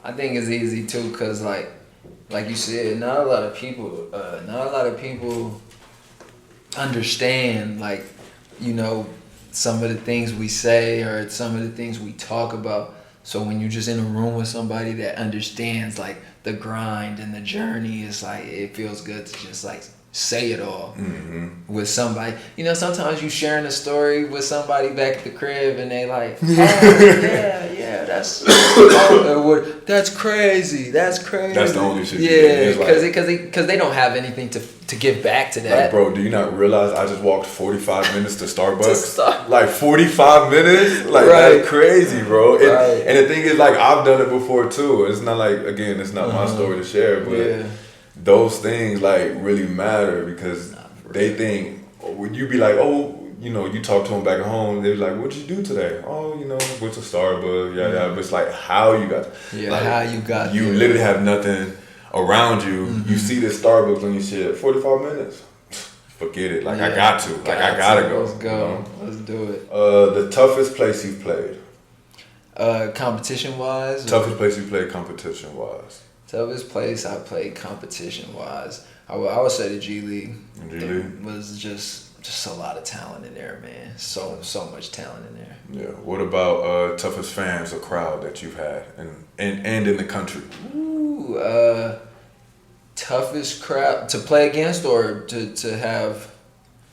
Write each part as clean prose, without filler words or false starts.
I think it's easy too, cause like you said, not a lot of people understand, like, you know, some of the things we say or some of the things we talk about. So when you're just in a room with somebody that understands like the grind and the journey, it's like it feels good to just like say it all with somebody. You know, sometimes you sharing a story with somebody back at the crib and they like, oh yeah, that's crazy. That's the only shit. Yeah, because they don't have anything to give back to that. Like, bro, do you not realize I just walked 45 minutes to Starbucks? Like 45 minutes? Like, that's crazy, bro. And the thing is, like, I've done it before too. It's not like, again, it's not my story to share, but those things like really matter because they think when you be like, oh, you know, you talk to them back at home, they're like, what'd you do today? Oh, you know, went to Starbucks, but it's like how you got how you got you literally have nothing around you. You see this Starbucks and you shit 45 minutes. Forget it. Like I got to. Like I gotta go. Let's go. You know? Let's do it. The toughest place you've played. Competition wise. Toughest place you played competition wise. Toughest place I played competition wise, I would say the G League. It was just a lot of talent in there, man. So much talent in there. Yeah. What about toughest fans or crowd that you've had and in the country? Ooh, toughest crowd to play against or to have.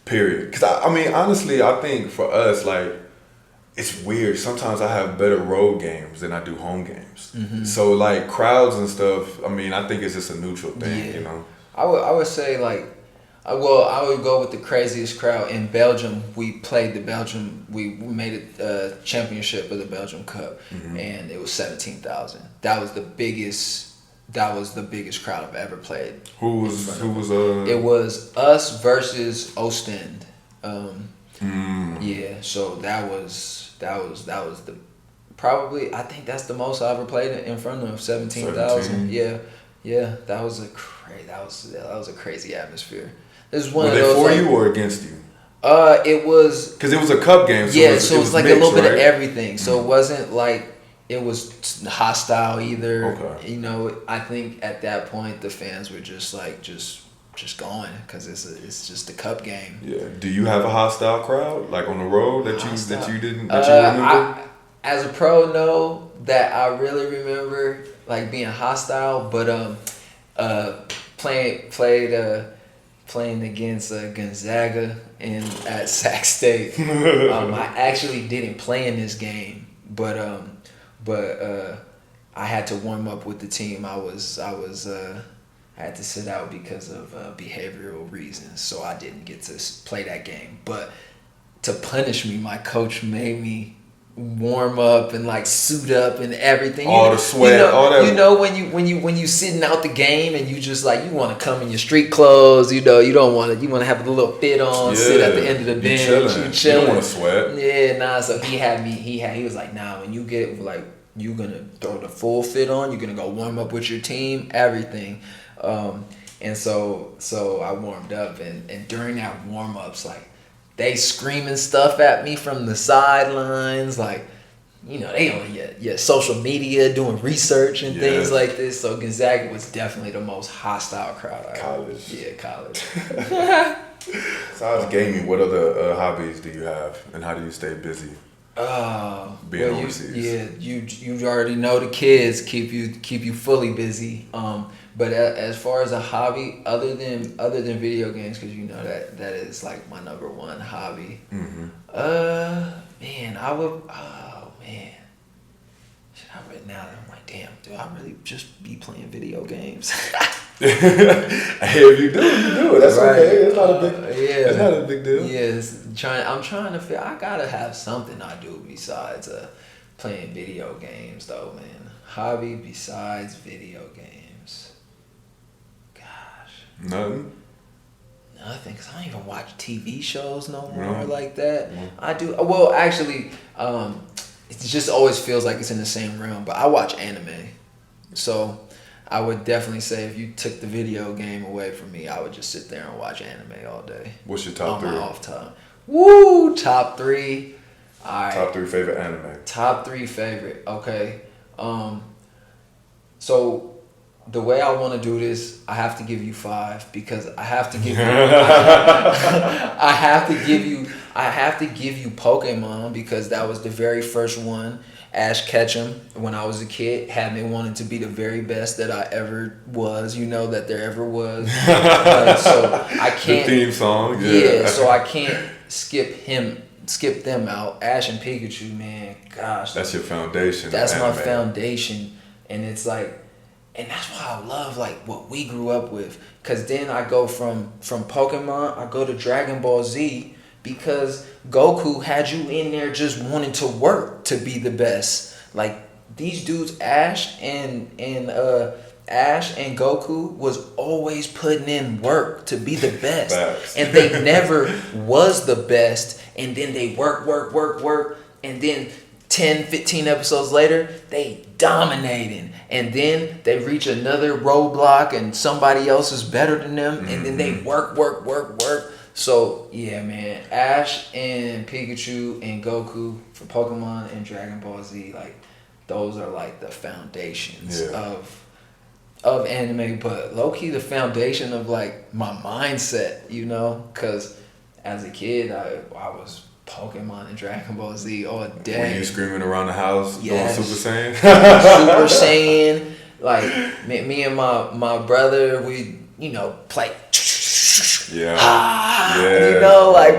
Period. Because I mean, honestly, I think for us, like, it's weird. Sometimes I have better road games than I do home games. So like crowds and stuff, I mean, I think it's just a neutral thing, you know. I would say like, I would go with the craziest crowd in Belgium. We played the Belgium. We made a championship of the Belgium Cup, and it was 17,000. That was the biggest crowd I've ever played. Who was? It was us versus Ostend. Yeah, so that was the probably, I think that's the most I ever played in front of 17,000. Yeah, that was a crazy atmosphere. This is one of those. Were they for you or against you? It was because it was a cup game. So it was like mixed, a little bit of everything. So it wasn't like it was hostile either. Okay. You know, I think at that point the fans were just going because it's just a cup game. Yeah. Do you have a hostile crowd like on the road that you remember? As a pro, no, that I really remember like being hostile, but playing against Gonzaga at Sac State. I actually didn't play in this game, but I had to warm up with the team. I had to sit out because of behavioral reasons, so I didn't get to play that game. But to punish me, my coach made me warm up and like suit up and everything. All the sweat, all that. You know when you sitting out the game and you just like you want to come in your street clothes. You know you want to have a little fit on, sit at the end of the bench. You chilling. You don't want to sweat. Yeah, nah. So he was like, nah. When you get like you're gonna throw the full fit on. You're gonna go warm up with your team, everything. And so I warmed up and during that warm ups like. They screaming stuff at me from the sidelines, like, you know, they on your social media doing research and things like this. So Gonzaga was definitely the most hostile crowd. College. College. Besides gaming, what other hobbies do you have, and how do you stay busy? Being overseas. You already know the kids keep you fully busy. But as far as a hobby, other than video games, because you know that is like my number one hobby. Man, I would. Oh man, shit! I read now that I'm like, damn, do I really just be playing video games? Hey, if you do, you do it. That's right. Okay. It's not a big. It's not a big deal. Yes, I'm trying to feel. I gotta have something I do besides playing video games, though, man. Hobby besides video games. Nothing, because I don't even watch TV shows no more like that. I do. Well, actually, it just always feels like it's in the same realm. But I watch anime, so I would definitely say if you took the video game away from me, I would just sit there and watch anime all day. What's your top 3? On my off time. Woo! Top 3. All right. Top 3 favorite anime. Top 3 favorite. Okay. So the way I want to do this, I have to give you 5 because I have to give you. I have to give you Pokemon because that was the very first one. Ash Ketchum, when I was a kid, had me wanting to be the very best that I ever was. That there ever was. So I can't. The theme song. Yeah. So I can't skip them out. Ash and Pikachu, man, gosh. That's your foundation. That's my foundation, and it's like. And that's why I love like what we grew up with. Cause then I go from Pokemon, I go to Dragon Ball Z because Goku had you in there just wanting to work to be the best. Like these dudes, Ash and Goku was always putting in work to be the best. Facts. And they never was the best. And then they work. And then 10, 15 episodes later, they dominating. And then they reach another roadblock and somebody else is better than them. And then they work. So, yeah, man. Ash and Pikachu and Goku for Pokemon and Dragon Ball Z, like, those are, like, the foundations of anime. But low-key, the foundation of, like, my mindset, Because as a kid, I was Pokemon and Dragon Ball Z all day. When you screaming around the house doing Super Saiyan? Super Saiyan. Like, me and my brother, we, play.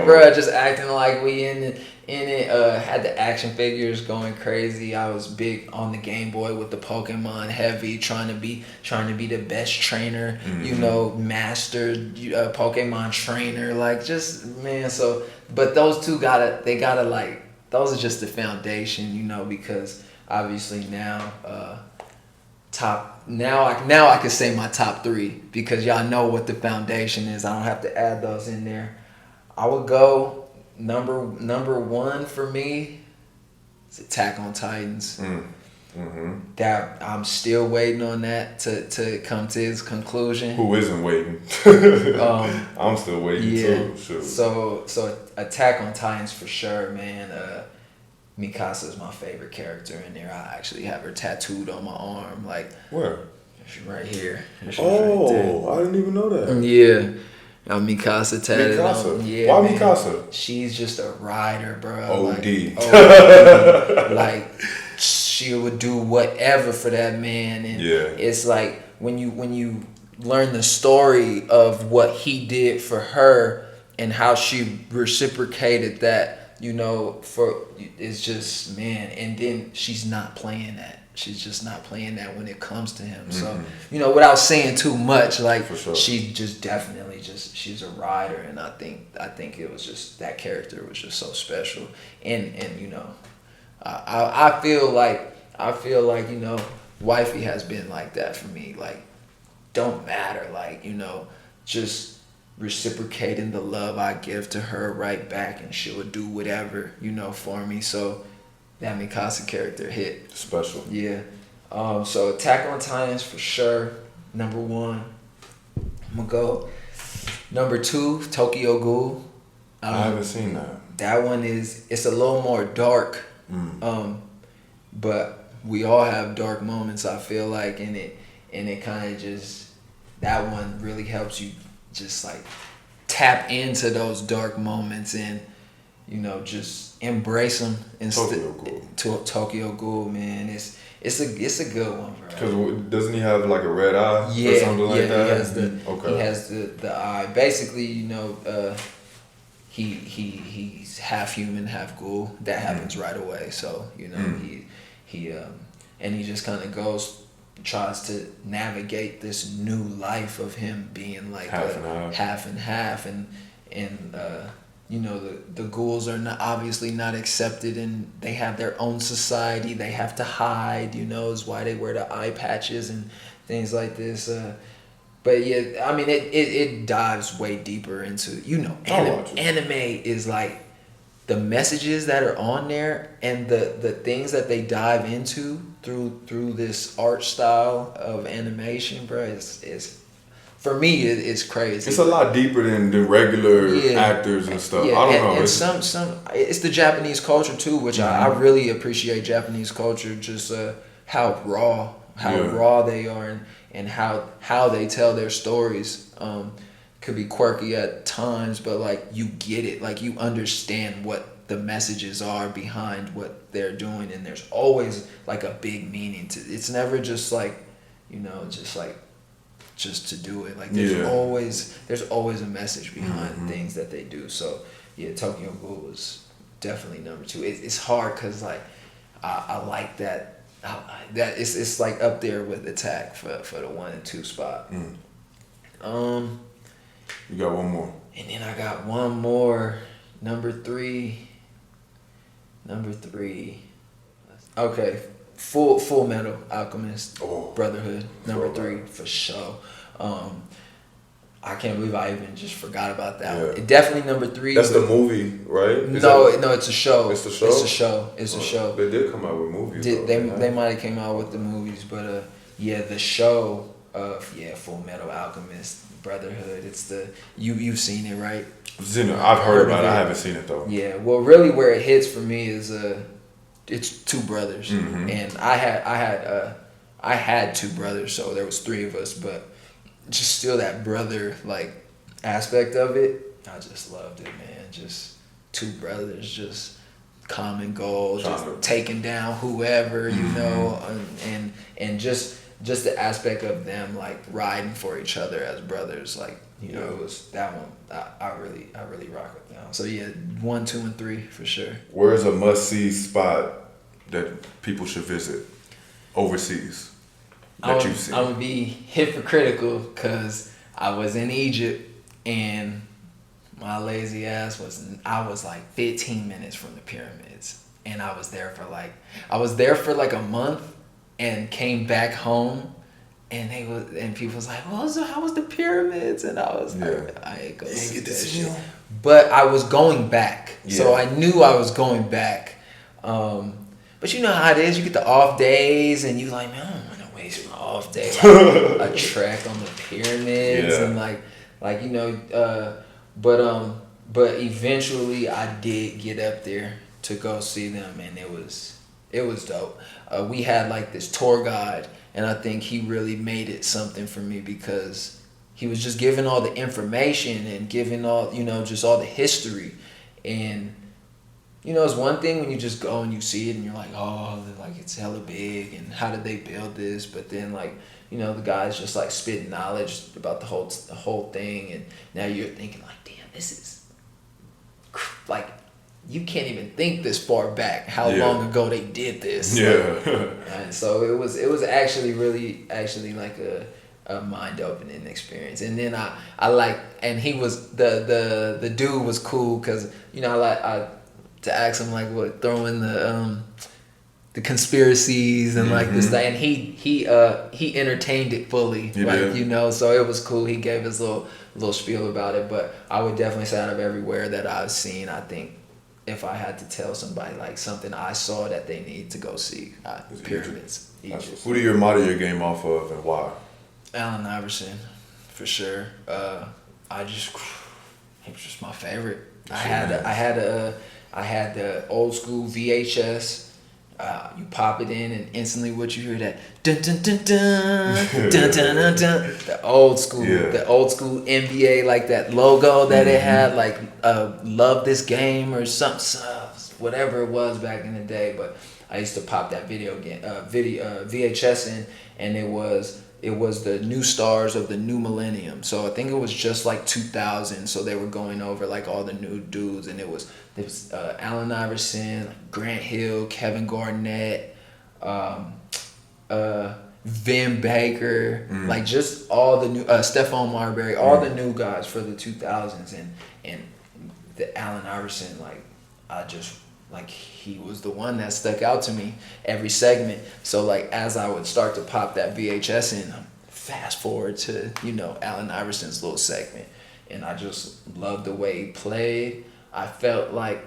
Bro, just acting like we in it. Had the action figures going crazy. I was big on the Game Boy with the Pokemon heavy, trying to be the best trainer, master Pokemon trainer, like just man. So, but those two gotta like those are just the foundation, because obviously now I can say my top 3 because y'all know what the foundation is. I don't have to add those in there. I would go. Number 1 for me is Attack on Titans. That I'm still waiting on that to come to its conclusion. Who isn't waiting? I'm still waiting too. Sure. So Attack on Titans for sure, man. Mikasa is my favorite character in there. I actually have her tattooed on my arm, like where? She's right here. She's right I didn't even know that. Yeah. Mikasa tatted on. Yeah, why man. Mikasa? She's just a rider, bro. OD. Like she would do whatever for that man, and it's like when you learn the story of what he did for her and how she reciprocated that, it's just man. And then she's not playing that. She's just not playing that when it comes to him. So, without saying too much, like she just definitely she's a rider, and I think it was just that character was just so special. And I feel like wifey has been like that for me. Like, don't matter, like, just reciprocating the love I give to her right back, and she would do whatever, for me. So that Mikasa character hit special. Yeah. So Attack on Titans for sure. Number 1. I'm gonna go. Number 2, Tokyo Ghoul. I haven't seen that. That one it's a little more dark. But we all have dark moments, I feel like, in it, and it kind of just, that one really helps you just like tap into those dark moments and just embrace them. Tokyo Ghoul, man, it's a good one, bro. Because doesn't he have like a red eye or something like that? He has the eye. Basically, he's half human, half ghoul. That happens right away. So he and he just kind of tries to navigate this new life of him being like half and half, and the ghouls are obviously not accepted, and they have their own society. They have to hide, is why they wear the eye patches and things like this. But yeah, I mean, it dives way deeper into, anime is like the messages that are on there and the things that they dive into through this art style of animation, bro. Is for me, it's crazy. It's a lot deeper than the regular actors and stuff. Yeah. I don't know. And some it's the Japanese culture too, which I really appreciate. Japanese culture, just how raw raw they are, and how they tell their stories. Could be quirky at times, but like you get it, like you understand what the messages are behind what they're doing, and there's always like a big meaning to it. It's never just like, just to do it. Like there's always a message behind things that they do. So yeah, Tokyo Ghoul was definitely number 2. It's hard because like I like that. That it's like up there with Attack for the 1 and 2 spot. You got one more. And then I got one more. Number 3. Okay. Full Metal Alchemist. Brotherhood. Number 3 for sure. I can't believe I even just forgot about that one. It definitely number 3. That's the movie, right? No, it's a show. It's the show? It's a show. They did come out with movies. They might have came out with the movies, but the show of Full Metal Alchemist Brotherhood. It's you've seen it, right? I've heard about it. I haven't seen it though. Yeah, well, really, where it hits for me is it's 2 brothers, and I had 2 brothers, so there was 3 of us, but just still that brother like aspect of it, I just loved it, man. Just 2 brothers, just common goal, just taking down whoever, you know, and just the aspect of them like riding for each other as brothers, like, you know, it was that one. I really rock with that one. So yeah, 1, 2, and 3 for sure. Where's a must-see spot that people should visit overseas that you've seen? I'm gonna be hypocritical because I was in Egypt and my lazy ass I was like 15 minutes from the pyramids, and I was there for like a month and came back home. And people was like, well, so how was the pyramids? And I was like, I ain't gonna see that shit. But I was going back. Yeah. So I knew I was going back. But you know how it is. You get the off days and you like, man, I don't want to waste my off day. Like, a trek on the pyramids and like you know, but eventually I did get up there to go see them, and it was dope. We had like this tour guide, and I think he really made it something for me because he was just giving all the information and giving all, you know, just all the history. And, you know, it's one thing when you just go and you see it and you're like, oh, like it's hella big and how did they build this? But then like, you know, the guy's just like spitting knowledge about the whole thing. And now you're thinking like, damn, this is like, you can't even think this far back how long ago they did this. And so it was actually like a mind-opening experience. And then I like, and he was the dude was cool because, you know, I to ask him like what, throw in the conspiracies and like this thing, and he entertained it fully, you know, so it was cool. He gave his little spiel about it. But I would definitely say out of everywhere that I've seen, I think if I had to tell somebody like something I saw that they need to go see, pyramids. Egypt. Who do you model your game off of and why? Allen Iverson, for sure. He was just my favorite. I had the old school VHS. You pop it in and instantly what you hear, that dun dun dun dun dun dun dun dun. The old school NBA, like that logo that it had, like love this game or something, whatever it was back in the day. But I used to pop that VHS in, and it was the new stars of the new millennium. So I think it was just like 2000. So they were going over like all the new dudes, and it was Allen Iverson, Grant Hill, Kevin Garnett, Vin Baker, like just all the new Stephon Marbury, all the new guys for the 2000s, and the Allen Iverson, like he was the one that stuck out to me every segment. So like as I would start to pop that VHS in, fast forward to, you know, Allen Iverson's little segment, and I just loved the way he played. I felt like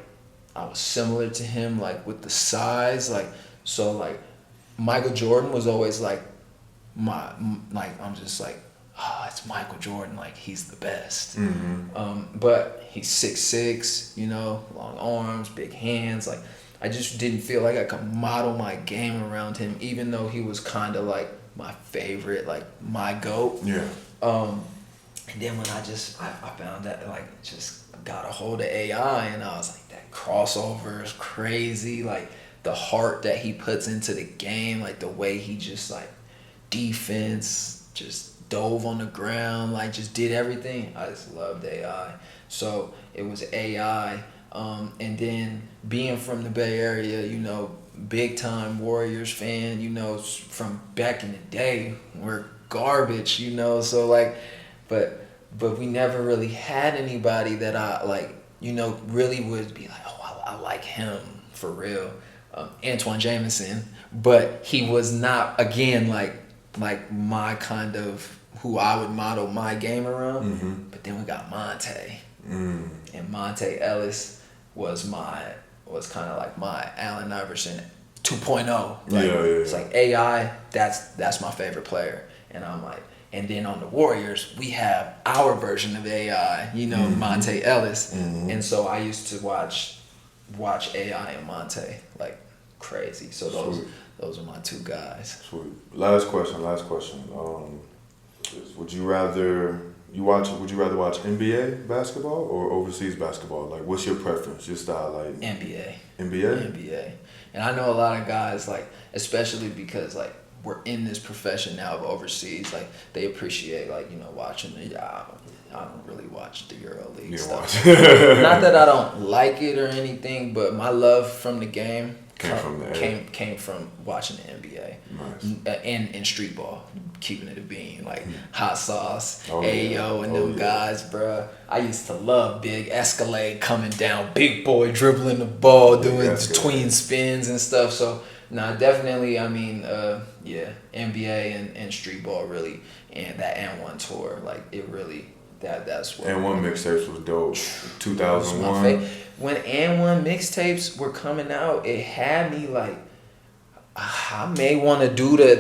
I was similar to him, like with the size, like so. Like Michael Jordan was always like I'm just like, it's Michael Jordan, like he's the best. But he's 6'6", you know, long arms, big hands. Like I just didn't feel like I could model my game around him, even though he was kind of like my favorite, like my GOAT. Yeah. And then when I found that, like, just got a hold of AI, and I was like, that crossover is crazy. Like, the heart that he puts into the game, like the way he just, like, defense, just dove on the ground, like, just did everything. I just loved AI. So it was AI. And then being from the Bay Area, you know, big time Warriors fan, you know, from back in the day, we're garbage, you know, so like, but we never really had anybody that I, like, you know, really would be like, oh, I like him for real. Antoine Jameson, but he was not, again, like my kind of who I would model my game around. Mm-hmm. But then we got Monte. And Monte Ellis was kind of like my Allen Iverson 2.0. Like, it's like AI, that's my favorite player. And I'm like, and then on the Warriors, we have our version of AI, you know, Monte Ellis. And so I used to watch AI and Monte like crazy. So those are my two guys. Sweet. Last question. Would you rather watch NBA basketball or overseas basketball? Like, what's your preference? Your style, like NBA. NBA. And I know a lot of guys, like, especially because, like, we're in this profession now of overseas, like, they appreciate, like, you know, watching the, I don't really watch the EuroLeague stuff. Not that I don't like it or anything, but my love from the game came from watching the NBA. Nice. And street ball, keeping it a bean, like Hot Sauce, Ayo, and them guys, bruh. I used to love Big Escalade coming down, big boy dribbling the ball, doing tween spins and stuff. So, definitely, I mean, NBA and street ball really, and that N1 tour, like, it really, that's what. N1 mixtapes was dope. 2001. When N1 mixtapes were coming out, it had me like, I may want to do the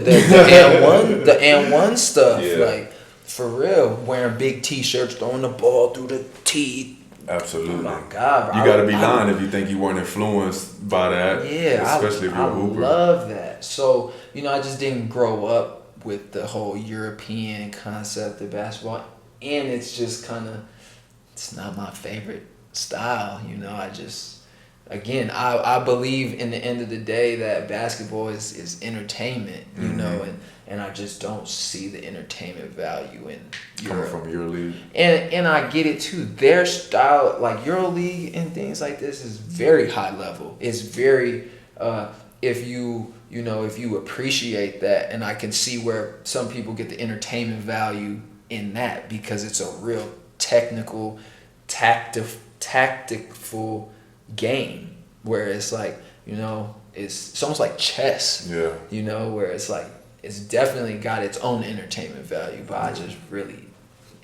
N1 stuff, like, for real. Wearing big T-shirts, throwing the ball through the tee. Absolutely. Oh my God, bro. You gotta be lying if you think you weren't influenced by that. Yeah, especially if you're a hooper. I love that. So, you know, I just didn't grow up with the whole European concept of basketball, and it's just kind of, it's not my favorite style. You know, again, I believe in the end of the day that basketball is entertainment, you know, and I just don't see the entertainment value in Europe. Coming from EuroLeague. And I get it too. Their style, like EuroLeague and things like this, is very high level. It's very, if you appreciate that, and I can see where some people get the entertainment value in that, because it's a real technical, tactful game, where it's like, you know, it's almost like chess. Yeah. You know, where it's like, it's definitely got its own entertainment value, but I just really,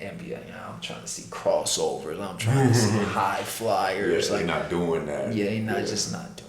NBA, you know, I'm trying to see crossovers, I'm trying to see high flyers. Like, not doing that. Yeah, just not doing